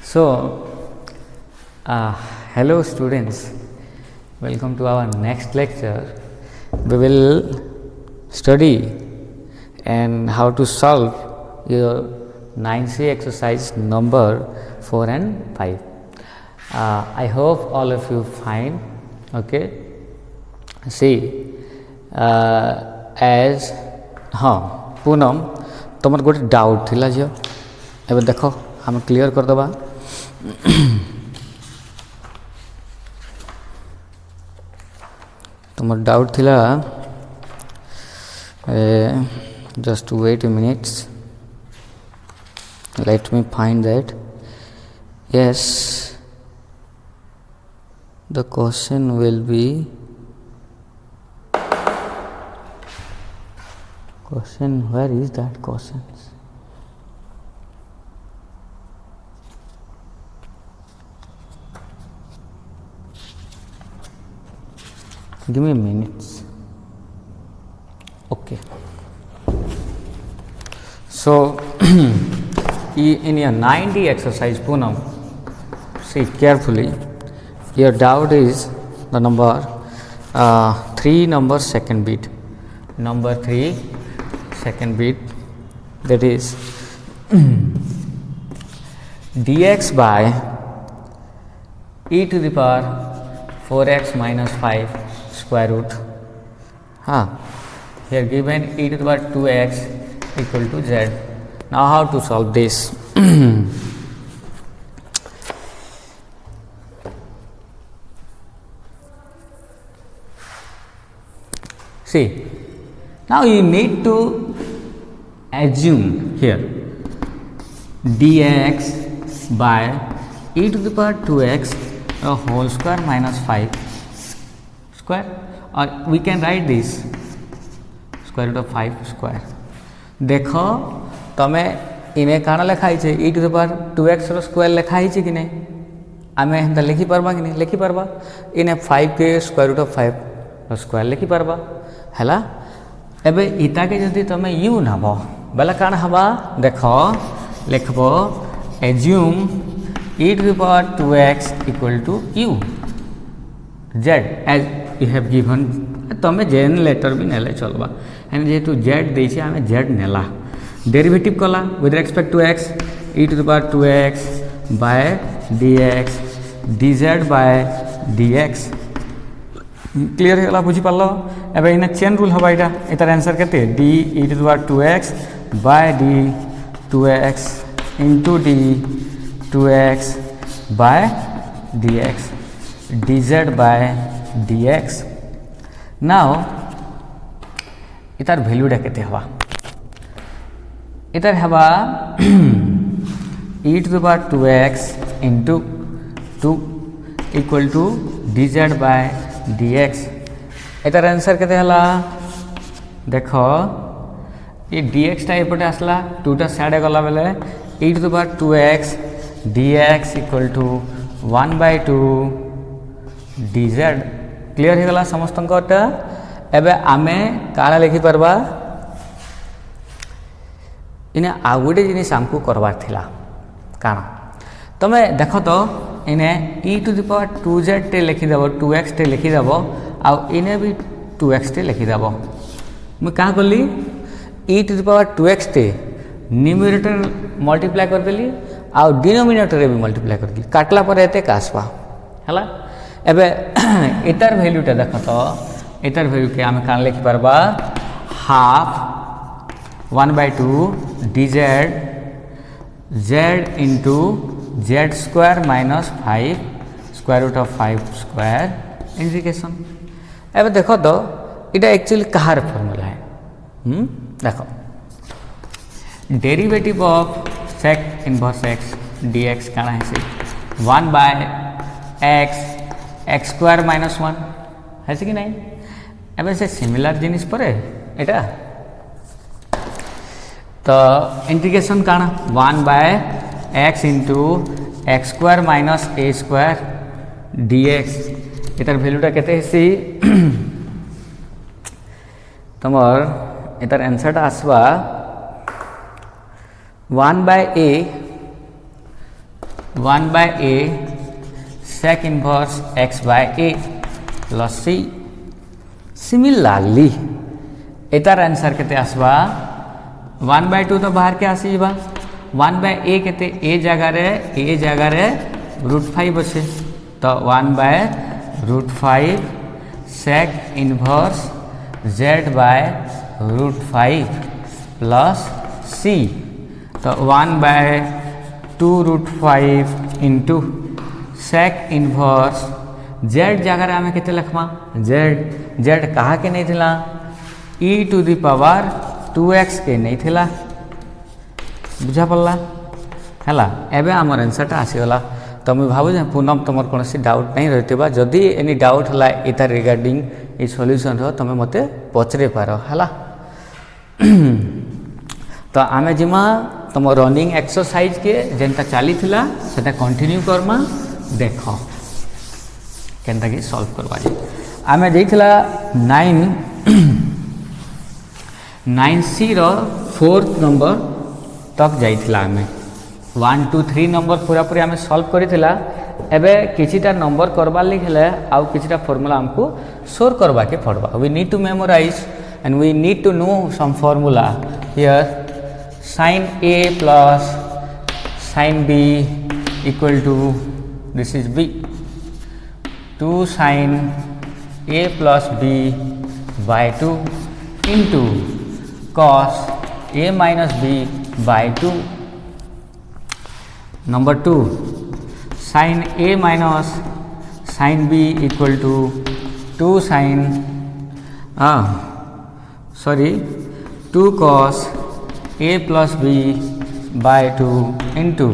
So, hello students, welcome to our next lecture. We will study and how to solve your 9C exercise number 4 and 5. I hope all of you fine. Okay. See, as Poonam तुम गोटे doubt थिला झियो एबे देखो हम clear कर दबा तुम doubt थिला just wait a minute, let me find that. Yes, the question will be question. Where is that question? Give me a minute. Okay. So, in your 9D exercise, Poonam, see carefully. Your doubt is the number 3 number second bit. Number 3 second bit, that is dx by e to the power 4x minus 5 square root. Here given e to the power 2x equal to z. Now how to solve this? See, now you need to assume here dx by e to the power 2x a whole square minus 5 square, or we can write this square root of 5 square. देखो तमे इने काना लिखाई छे e to the power 2x रो square लिखाई छे कि नहीं आमे हेंता लिखि परबा कि नहीं लिखि परबा इने 5 के स्क्वायर रूट ऑफ 5 रो स्क्वायर लिखि परबा हैला एबे इता के जदी तमे u नबो बला काना हबा देखो लिखबो assume e to the power 2x equal to u z as you have given तमे जेन लेटर भी नेले चलबा एंड जेतु z देई छे आमे z नेला डेरिवेटिव कला with respect to x e to the power 2x by dx dz by dx clear होला बुझी पालो एबे इने चेन रूल हबा इटा एतार आंसर केते d e to the power 2x by d 2x into d 2x by dx dz by dx. Now इतार भैल्यूटा केते हवा इतार हवा e to the power 2x into 2 equal to dz by dx इतार answer केते हला देखो ये dx टा एपटे आसला 2 टा साइड गला बेले e to the power 2x dx equal to 1 by 2 dz clear हो गला समस्तंकटा एबे आमे काना लिखि परबा इने आगुडे जिनिस हमको करबार थिला काना तमे देखो तो इने e to the power 2z टे लिखि देबो 2x टे लिखि देबो आ इने भी 2x टे लिखि देबो म का करली e to the power 2x टे न्यूमरेटर मल्टीप्लाई कर देली आ डिनोमिनेटर रे भी मल्टीप्लाई कर देली काटला पर एते कासबा हला एबे इतार वैल्यूटा देखो तो इतार वैल्यू के आमे कान लिखि परबा half 1 by 2 dz z into z square minus 5 square root of 5 square integration. एबे देखो तो इटा एक्चुअली कहार फॉर्मूला है देखो derivative of sec inverse x dx काना है से 1 by x square minus 1 है कि नहीं एबे से सिमिलर जिनिस परे एटा तो इंटीग्रेशन काना 1 by x into x square minus a square dx इतार वैल्यूटा केते हेसी तमर इतार आंसरटा आसबा 1 by a sec inverse x by a plus c. Similarly एतार आंसर केते आसबा 1 by 2 तो बाहर के आसीबा 1 by a केते a जगह रे √5 अच्छे तो 1 by √5 sec inverse z by √5 plus c तो 1 by 2√5 into sec inverse z जगह आम के लिखमा z कहा के नहीं थिला e to the power 2x के नहीं थिला बुझा पड़ला है एबे आमर आंसरटा आसीगला तो मुझे भावुँ पुनः तुम कौन डाउट नहीं रही जदि एनी डाउट है इतार रिगार्डिंग ये सॉल्यूशन तुम मते पचरे पार है तो आमे जिमा तुम रनिंग एक्सरसाइज के जेनता चली सेटा कंटिन्यू करमा देख केनता कि सॉल्व करवा जी आमे देइथिला 9C रो 4th नंबर तक जाइथिला आमे 1 2 3 नंबर पूरा पूरी आमे सॉल्व करिथिला एबे किछिटा नंबर करबा लिखले आउ किछिटा फार्मूला हमको सोर करबा के पड़बा we need to memorise and we need to know some formula here sin a plus sin b equal to this is b 2 sin a plus b by 2 into cos a minus b by 2. Number 2 sin a minus sin b equal to 2 sin 2 cos a plus b by 2 into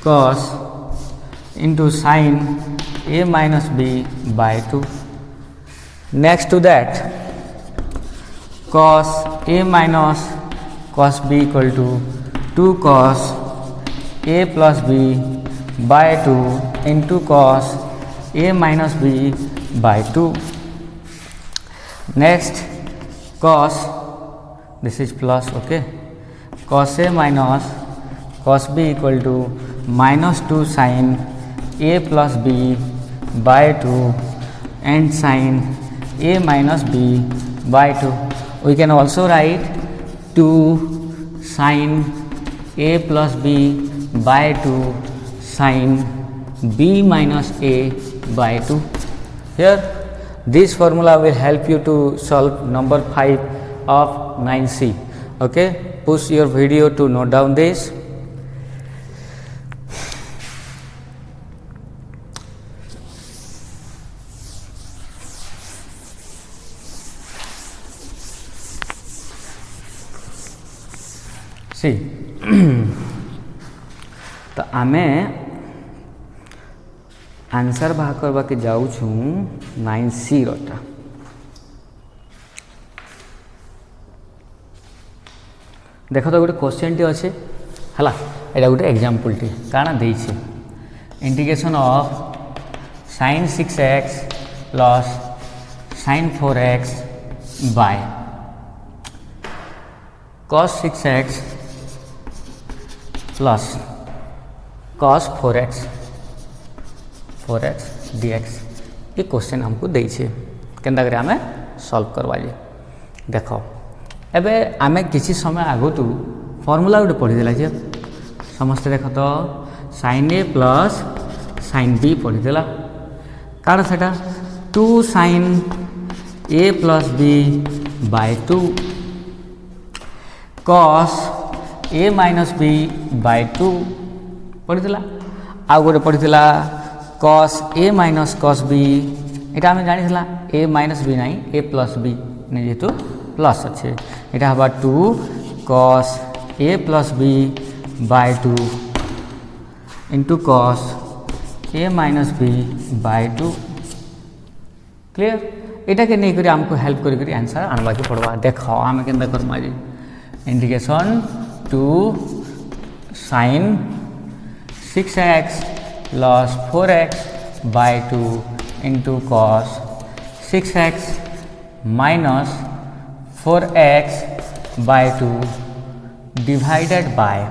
cos into sin a minus b by 2. Next to that cos a minus cos b equal to 2 cos a plus b by 2 into cos a minus b by 2. Next cos this is plus okay cos a minus cos b equal to minus 2 sin a plus b by 2 and sin a minus b by 2. We can also write 2 sin a plus b by 2 sin b minus a by 2. Here this formula will help you to solve number 5 of 9C. Okay, push your video to note down this. See तो आमे answer बाहर करवा के जाऊ छु 9C रोटा देख तो गोटे क्वेश्चन टी अच्छे है यहाँ गोटे एग्जाम्पल टी काना देइछे integration of sin 6x plus sin 4x by cos 6x plus cos 4x dx ये क्वेश्चन हमको देइछे केनता करे आमे सॉल्व करवा जे देखो एबे आमे किसी समय आगो तू फॉर्मूला गोटे पढ़ी देला जे समस्त देख तो sin a plus sin b पढ़ी देला कारण सेटा 2 sin a plus b by 2 cos a minus b by 2 पढ़ी देला आ गोटे पढ़ी देला cos a minus cos b एटा हमें जानी थला a minus b नहीं a plus b नहीं जेतु प्लस अच्छे एटा हवा 2 cos a plus b by 2 into cos a minus b by 2 clear एटा के नहीं करी हमको हेल्प करी करी आंसर आनबा के पड़वा देखो आमे केनता करमा जी integration 2 sin 6x plus 4x by 2 into cos 6x minus 4x by 2 divided by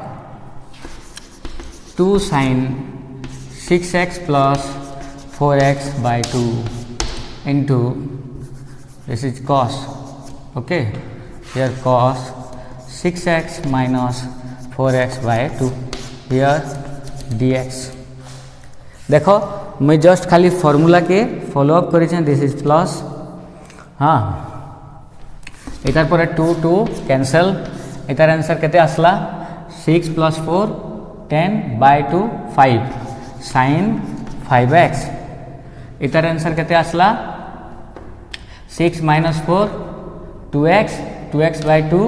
2 sin 6x plus 4x by 2 into this is cos, okay, here cos 6x minus 4x by 2 here dx. देखो मैं just खाली formula के follow up करें, this is plus, हाँ इतार पर 2 2 cancel, इतार answer केते आसला 6 plus 4 10 by 2 5 sin 5x, इतार answer केते आसला 6 minus 4 2x 2x by 2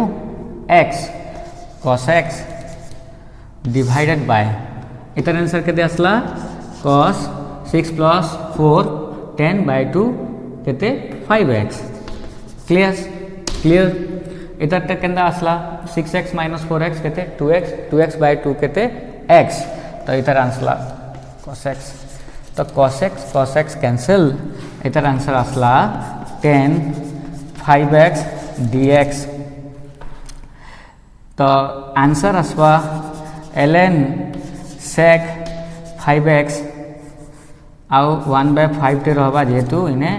x cos x divided by, इतार आंसर केते आसला cos 6 plus 4 10 by 2 केते 5x. क्लियर इतर तक केंदा आसला 6x minus 4x केते 2x 2x by 2 केते x, तो इतर आंसला cos x, तो cos x कैंसिल, इतर आंसर आसला 10 5x dx. तो आंसर आसवा ln sec 5x आउ 1/5 टे रहबा जेहेतु इने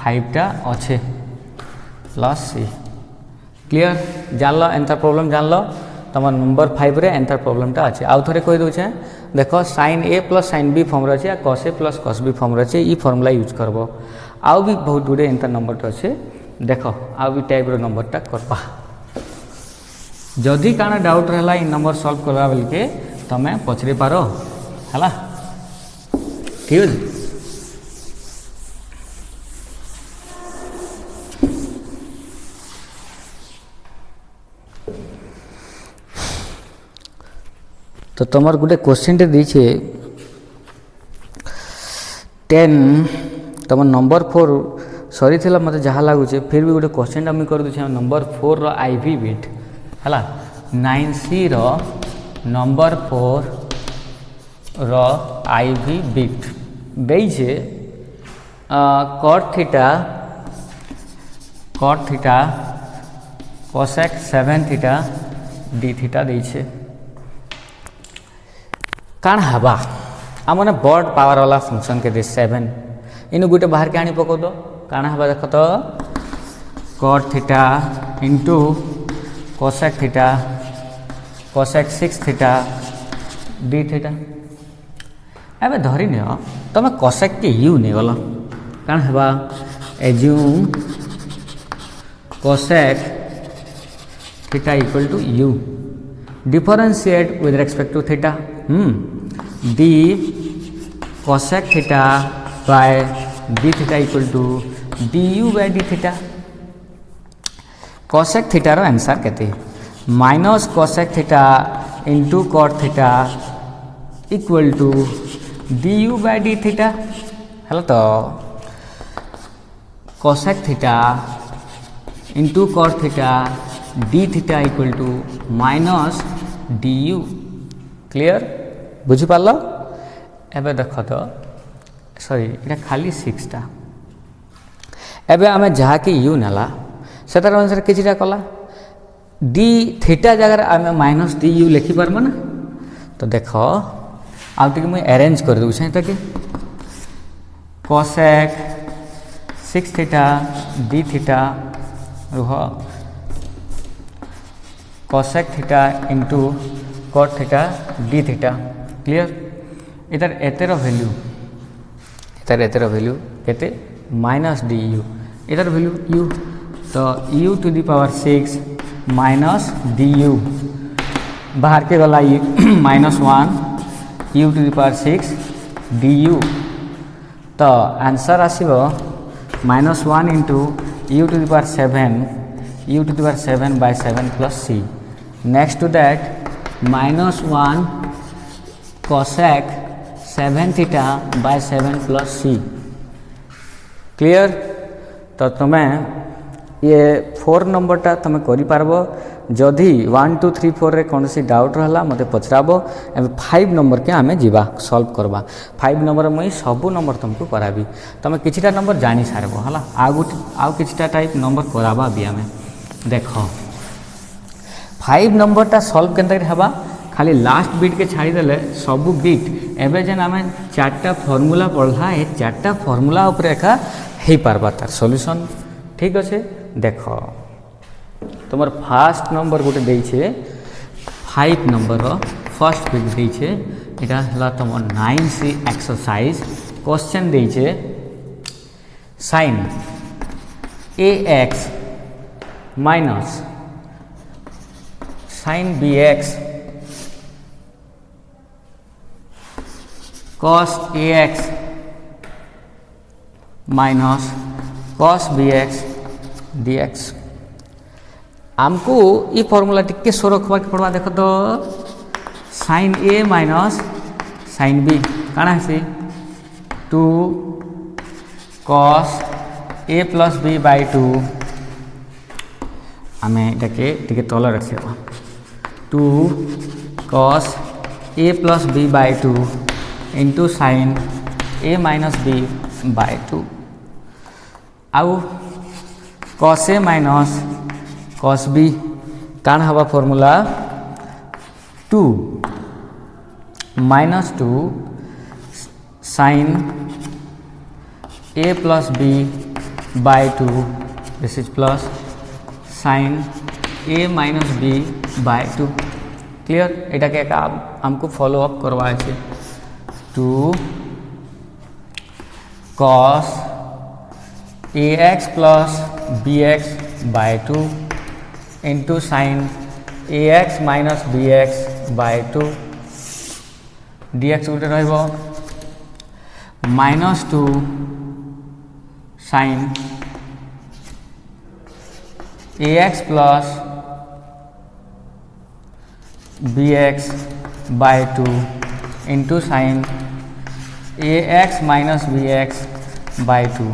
5 टा अच्छे प्लस सी. क्लियर जान लो एंथर प्रॉब्लम जान लो, तुम नंबर 5 रे एंथर प्रॉब्लम टा अच्छे. आउ थोड़े कही दूचे देखो sin a plus sin b form रही है, cos a plus cos b form रही है, ये फॉर्मूला यूज करबो. आउ भी बहुत गुड़े एंथर नंबर टा अच्छे, देखो आउ भी टाइप रो नंबर टा करबा. जदि काना डाउट रहला इन नंबर सॉल्व करबा बेल के तमे पछरे पारो हला, ठीक है. तो तुम गोटे क्वेश्चन दीचे 10 तुम नंबर 4 सरी थिला मते जहाँ लगुचे, फिर भी गोटे क्वेश्चन मुझे कर दूचे नंबर 4 रो आईवी बिट है 9C रो नंबर 4 रो आईवी बिट देइछे cot theta cosec 7 theta d theta देइछे. काण हवा आमने बड़ पावर वाला फंक्शन के दे 7 इन गोटे बाहर के आनी पको दो, काण हवा देख तो cot theta into cosec theta cosec 6 theta d theta. एबे धरी नियो तुम cosec के u नहीं गल, काण हवा assume cosec theta equal to u, differentiate with respect to theta, d cosec theta by d theta equal to du by d theta. cosec theta रो answer केते minus cosec theta into cot theta equal to du by d theta hello. तो cosec theta into cot theta d theta equal to minus du. Clear बुझी पारल. एबे देख तो sorry इटा खाली 6 टा, एबे आमे जहा कि u नेला सेतार आंसर किछिटा कला d थीटा जगह आमे माइनस du लिखि परम ना. तो देखो आउ टिके मैं अरेंज कर दउ छै तके cosec 6 थीटा d थीटा रुह cosec theta into cot theta d theta. Clear इधर एतेर वैल्यू केते माइनस du, इधर वैल्यू u, तो u to the power 6 minus du बाहर के गला minus 1 u to the power 6 du. तो आंसर आसीबो minus 1 into u to the power 7 u to the power 7 by 7 plus c. Next to that minus 1 cosec 7 theta by 7 plus c. Clear. तो तुम्हें ये 4 number टा तुम्हें करि पारबो. जदि 1 2 3 4 रे कौन सी डाउट रहला मते पचराबो. एबे 5 नंबर के आमे जीवा सॉल्व करबा. 5 नंबर मुई सबु नंबर तुमको कराबी, तुम किछिटा नंबर जानी सारबो हला. आउ किछिटा टाइप नंबर कराबा भी आमे. देखो 5 नंबरटा सॉल्व केनता हेबा खाली लास्ट बीट के छाड़ी देले सब बीट एबे जेन आमे चारटा फार्मूला पढ़ला ए चारटा फार्मूला ऊपर एका हे पारबा तार सॉल्यूशन ठीक अच्छे देख तुम फास्ट नंबर गोटे देछे 5 नंबर फर्स्ट बीट देछे एटा हला तुम 9C एक्सरसाइज क्वेश्चन देछे sin ax minus sin bx cos ax minus cos bx dx आमको ये फॉर्मूला टिके सो रखवा के पड़वा देख तो sin a minus sin b काना है 2 cos a plus b by 2 आमे एटाके टिके तले रखिबा 2 cos a plus b by 2 into sin a minus b by 2 आउ cos a minus cos b कान हवा formula 2 minus 2 sin a plus b by 2 this is plus sin a minus b by 2 clear एटा के हमको follow up करवा है 2 cos ax plus bx by 2 into sin ax minus bx by 2 dx गोटे रहिबो minus 2 sin ax plus bx by 2 into sin ax minus bx by 2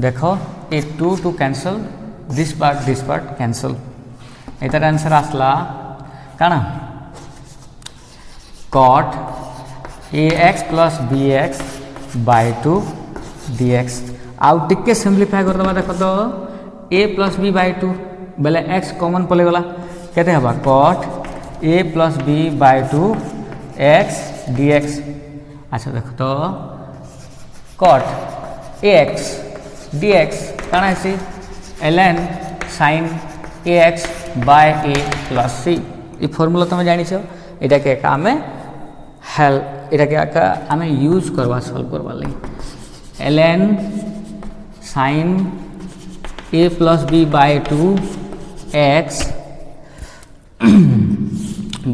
देखो ये 2 cancel this part cancel इतर आंसर आसला काना cot ax plus bx by 2 dx आउ टिके simplify कर दबा देखो तो a प्लस b बाय 2 बेले x कॉमन पले गला केते हबा cot a plus b by 2 x dx अच्छा देखो तो cot ax dx काना है ln sin ax बाय a प्लस c ये फॉर्मूला तुम जानी छो एटा के आमे हेल्प एटा के आमे यूज करवा सॉल्व करवा लगी ln sin a plus b by 2 x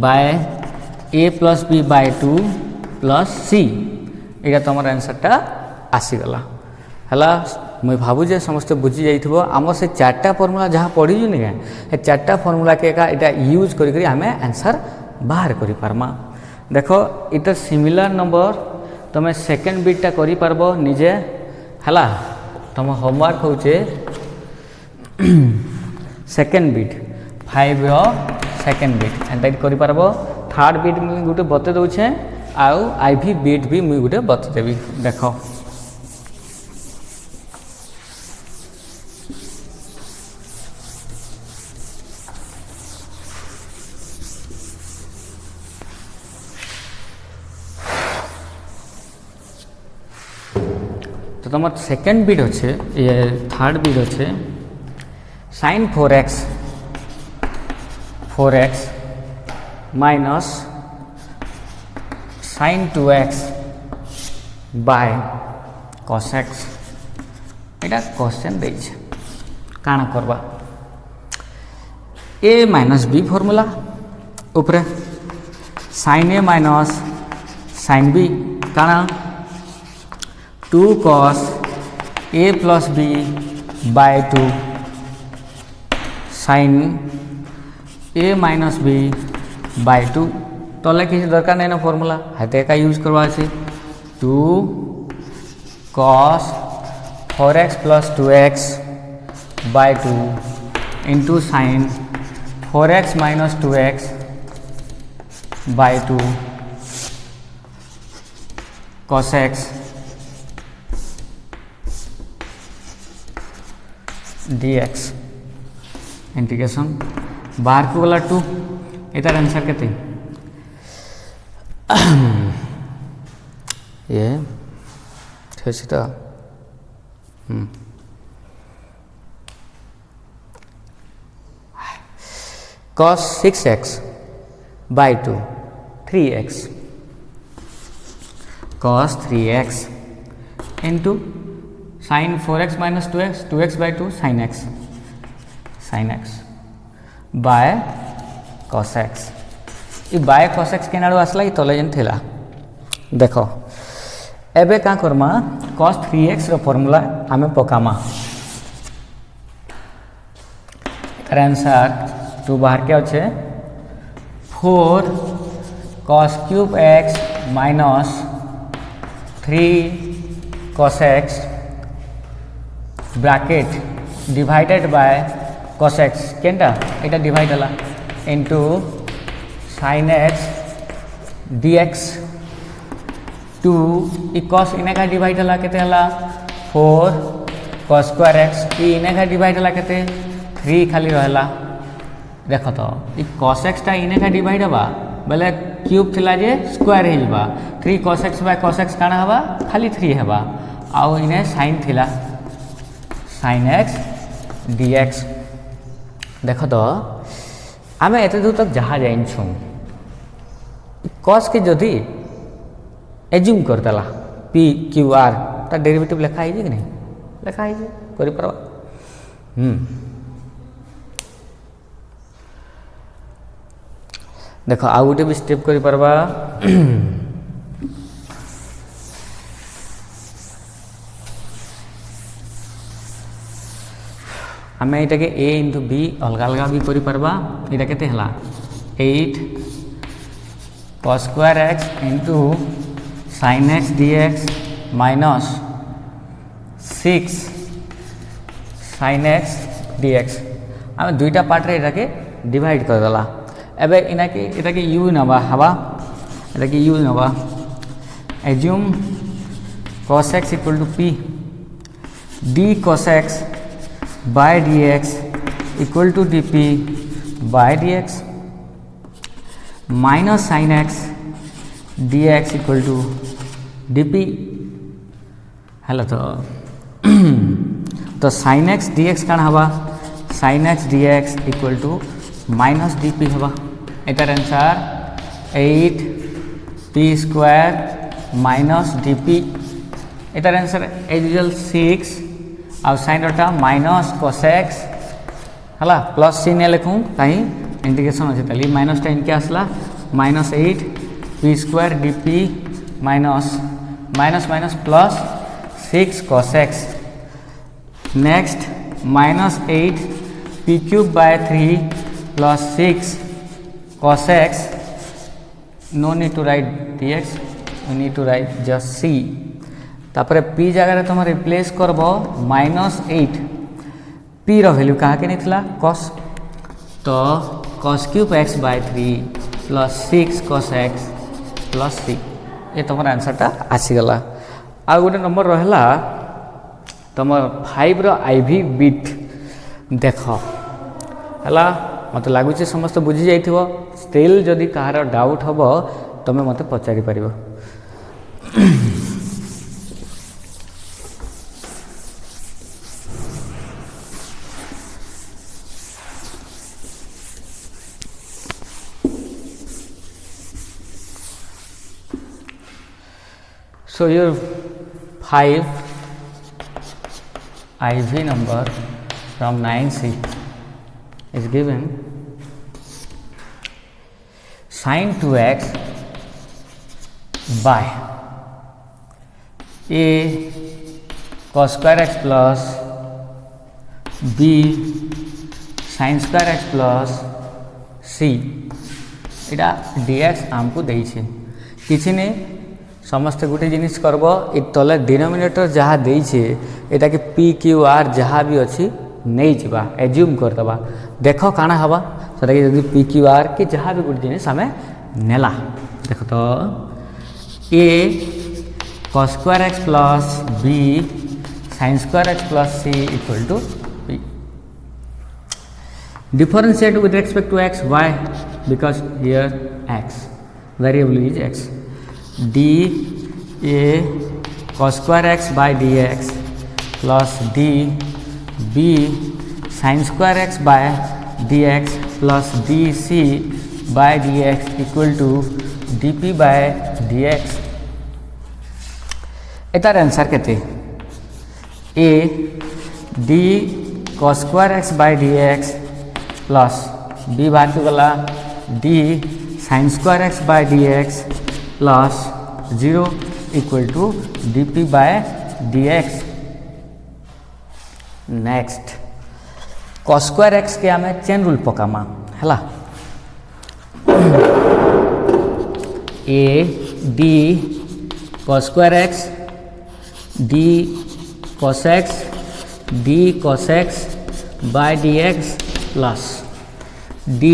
by a plus b by 2 plus c एटा तुम आंसरटा आसीगला हला मुझे भावु जे समस्त बुझी जाइथिबो आम से चारटा फॉर्मूला जहाँ पढ़ी नहीं चारटा फॉर्मूला के एटा यूज करी हमें आंसर बाहर करि पारमा देखो इटा सिमिलर नंबर तुम सेकेंड बीटा करि पारबो निजे हला तुम होमवर्क होचे सेकेंड बीट 5 रो सेकेंड बीट एंड करि पारबो थर्ड बीट मुझे गोटे बते दउछे आउ आईवी बीट भी मुझे गोटे बते देबी देखो तो तुम सेकेंड बीट अच्छे ये थर्ड बीट अच्छे sin 4x minus sin 2x by cos x एटा क्वेश्चन दे काना करबा a माइनस b फॉर्मूला ऊपर sin a minus sin b काना 2 cos a plus b by 2 sin a minus b by 2 तले किसी दरकार नहीं ना फॉर्मूला हाथे का यूज करवा 2 cos 4x plus 2x by 2 into sin 4x minus 2x by 2 cos x dx integration बाहर को गला 2 एटार आंसर केते ये ठेसिता cos 6x by 2 3x cos 3x into sin 4x minus 2x 2x by 2 sin x by cos x E by cos x केनाडू आसला ई तले जन थिला देखो एबे का करमा cos 3x रो फार्मूला आमे पकामा एकर आंसर 2 बाहर के अच्छे 4 cos cube x minus 3 cos x bracket divided by cos x केनटा Etah divide हला into sin x dx 2 ई cos इने का डिवाइड हला केते हला 4 cos square x ई इने का डिवाइड हला केते 3 खाली रहला देखो तो ई cos x टा इने का डिवाइड हवा बेले क्यूब थिला जे स्क्वायर हे जबा 3 cos x by cos x काना हवा खाली 3 हवा आउ इने sin थिला sin x dx देखो तो आमे एते दूर तक जहा जाइन छु cos के जदी assume Kartala p q r ता डेरिवेटिव लिखा है कि नहीं लिखा है करि परवा देखो आ गोटे भी स्टेप करि परबा हमें इटा के a into b अलग अलग भी करि परबा इटा केते हला 8 cos square x into sin x dx minus 6 sin x dx हमें दुईटा पार्ट रे इटा के डिवाइड कर दला एबे इना के इटा के u नबा हवा इटा के u नबा assume cos x equal to p d cos x by dx equal to dp by dx minus sin x dx equal to dp hello तो sin x dx काना हवा sin x dx equal to minus dp हवा एटार answer 8 p square minus dp एटार answer as usual 6 और sin रटा minus cos x हला plus sin लिखूं कहीं इंटीग्रेशन अछि तली माइनस टा इनके आसला minus 8 p square dp minus minus minus plus 6 cos x next minus 8 p cube by 3 plus 6 cos x no need to write dx we need to write just c तापर p जगह तुम replace करबो -8 p रो value कहा के नहीं थिला cos तो cos cube x by 3 plus 6 cos x plus c ये तुम आंसर टा आसी गला आ गोटे नंबर रहला तुम 5 रो आईवी बिट देखो हला मत लागुचे समस्त बुझी जाइथिबो स्टिल जदी कहार डाउट हबो तमे मते पचारि परिबो so your 5 IV number from 9C is given sin 2x by a cos square x plus b sin square x plus c इटा dx आमको देई छे किछि ने समस्त गोटे जिनिस करब ए तले डिनोमिनेटर जहाँ देई छे एटा के p q r जहाँ भी अच्छी नहीं जावा एज्यूम करदबा देख काना हवा सेटा के जदी p q r के जहाँ भी गोटे जिनिस हमें नेला देख तो a cos square x plus b sin square x plus c equal to p Differentiate with respect to x. Why? Because here x variable is x. d a cos square x by dx plus d b sin square x by dx plus dc by dx equal to dp by dx. एतार answer केते a d cos square x by dx plus b बाहर को गला d sin square x by dx plus 0 equal to dp by dx. Next cos square x के आमे chain rule पकामा हला a d cos square x d cos x d cos x by dx plus d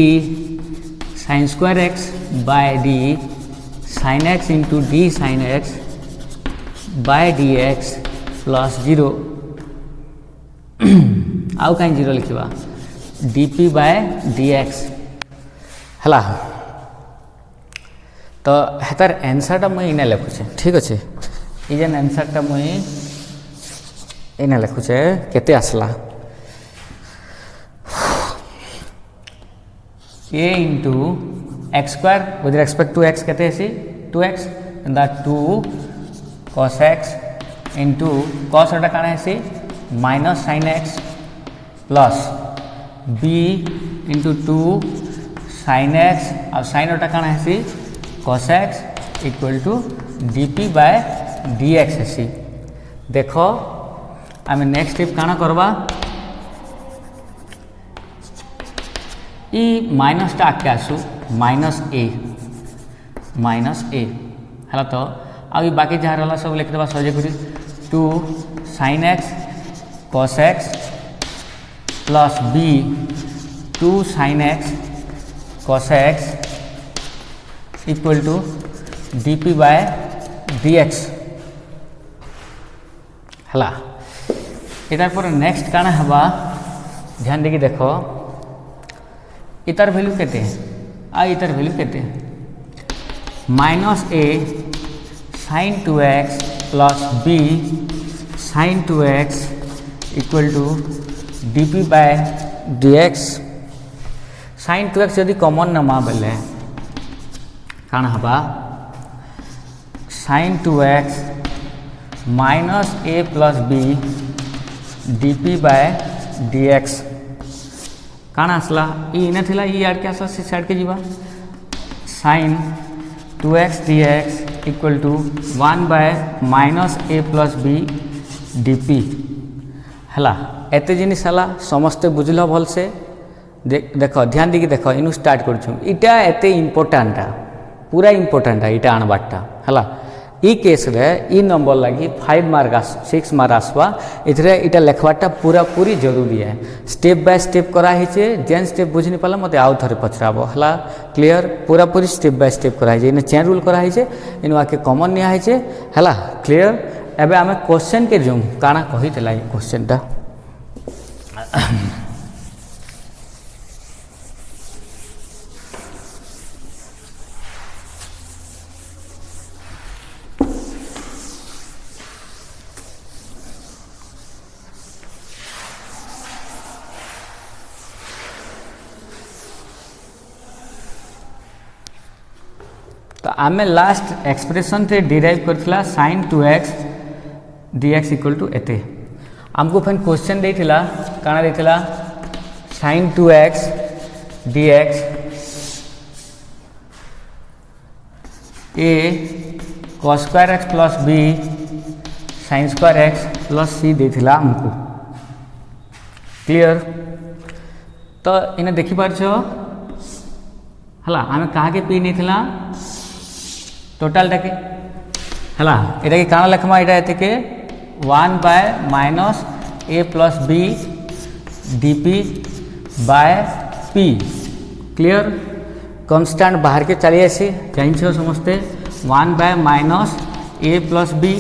sin square x by d sin x into d sin x by dx plus 0 आउ कहीं 0 लिखा dp by dx हला. तो हेतार आंसरटा मुई इने लिखुचे. ठीक अच्छे ये जेन आंसरटा मुई इने लिखुचे केते आसला a into x square with respect to x केते आसी 2x and that 2 cos x into cos एटा काना आसी minus sin x plus b into 2 sin x और sin एटा काना आसी cos x equal to dp by dx आसी. देखो आम नेक्स्ट स्टेप काना करवा ई माइनस टा आके आसू माइनस ए है तो आ बाकी जहाँ रहा सब लिखिदेवा सहज कर 2 sin x cos x plus b 2 sin x cos x equal to dp by dx हला. इतार पर नेक्स्ट काना हवा ध्यान देखी देखो इतार वैल्यू केते आ इतार वैल्यू केते minus a sin 2x plus b sin 2x equal to dp by dx. sin 2x यदि कॉमन नमा बेले काना हवा sin 2x minus a plus b dp by dx काना आसला इने थिला ई आड़ के आसला से साइड के जीवा sin 2x dx equal to 1 by minus a plus b dp हला. एते जिनिस हला समस्ते बुझल भल से देख ध्यान देकी देख इनु स्टार्ट कर इटा एते इम्पोर्टाट पूरा इम्पोर्टाट इटा आणबाटा हला. ई केस रे ई नंबर लगी 5 मार्क 6 मार्क आसवा इथरे इटा लेखवाटा पूरा पूरी जरूरी है. स्टेप बाय स्टेप करा हिचे जेन स्टेप बुझनी पाला मते आउ थरे पछराबो हला. क्लियर पूरा पूरी स्टेप बाय स्टेप करा हिचे इने चेन रूल करा हिचे इनु आके कॉमन निया हिचे हला. क्लियर एबे आमे क्वेश्चन के जोम काना कहितला ई क्वेश्चनटा तो आम लास्ट एक्सप्रेशन से डिराइव करथिला sin 2x dx equal to एते आमको फिर क्वेश्चन देथिला काना देथिला sin 2x dx a cos square x plus b sin square x plus c देथिला हमको. क्लियर तो इने देखि पारछ हला आमे कहा के पी नहीं टोटाल टाके हला एटा के काना लखमा एटा एते के 1 by minus a plus b dp by p. Clear constant बाहर के चली आसी जान समस्ते 1 by minus a plus b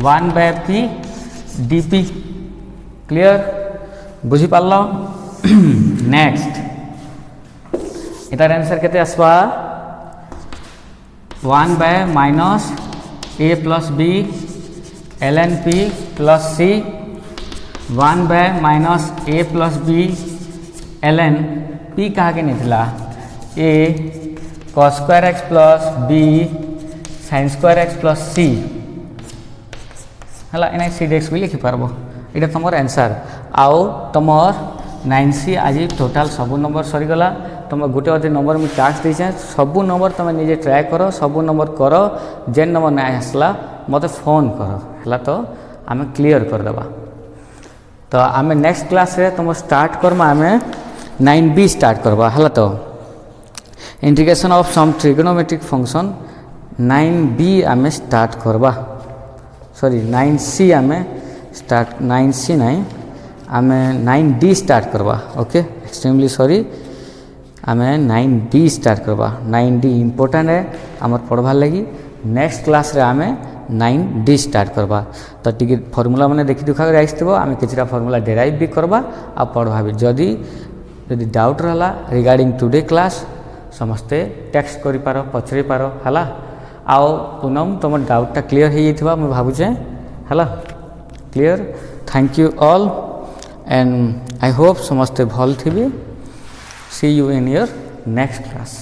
1 बाय p dp. क्लियर बुझी पारल. नेक्स्ट इतार आंसर केते आसबा 1 by minus a plus b ln p plus c 1 by minus a plus b ln p कहा के निकला a cos square x plus b sin square x plus c हला एना c dx भी लिखि पारबो इटा तमर आंसर आउ तमर 9c आज टोटाल सब नंबर सरी गला तुम गोटे अधे नंबर मुझे टास्क देछे सबू नंबर तुम निजे ट्राए कर सबू नंबर कर जेन नंबर ना आसला मत फोन कर है तो आम क्लीयर करदेबा तो आम नेक्स्ट क्लास रे तुम स्टार्ट करमा आम 9b स्टार्ट करवा है तो integration of some trigonometric function 9b आम स्टार्ट करवा सॉरी 9c आम स्टार्ट 9c नहीं आम 9d स्टार्ट करवा ओके एक्सट्रीमली सॉरी आम 9d स्टार्ट करवा 9d इम्पोर्टेंट है आमर पढ़वार लगी नेक्स्ट क्लास रे आम 9d स्टार्ट करवा तो टी फर्मूला मैंने देखी दुखा आसो आम कि फर्मूला डेराइव भी करवा आ पढ़वा भी जदि डाउट रहा रिगार्डिंग टुडे क्लास समस्ते टेक्स्ट कर पार पचरे पार है आओ पूनम तुम डाउटा क्लीयर हो जाइए मुझे भावुचे है clear thank you all and I hope समस्ते भल थी see you in your next class.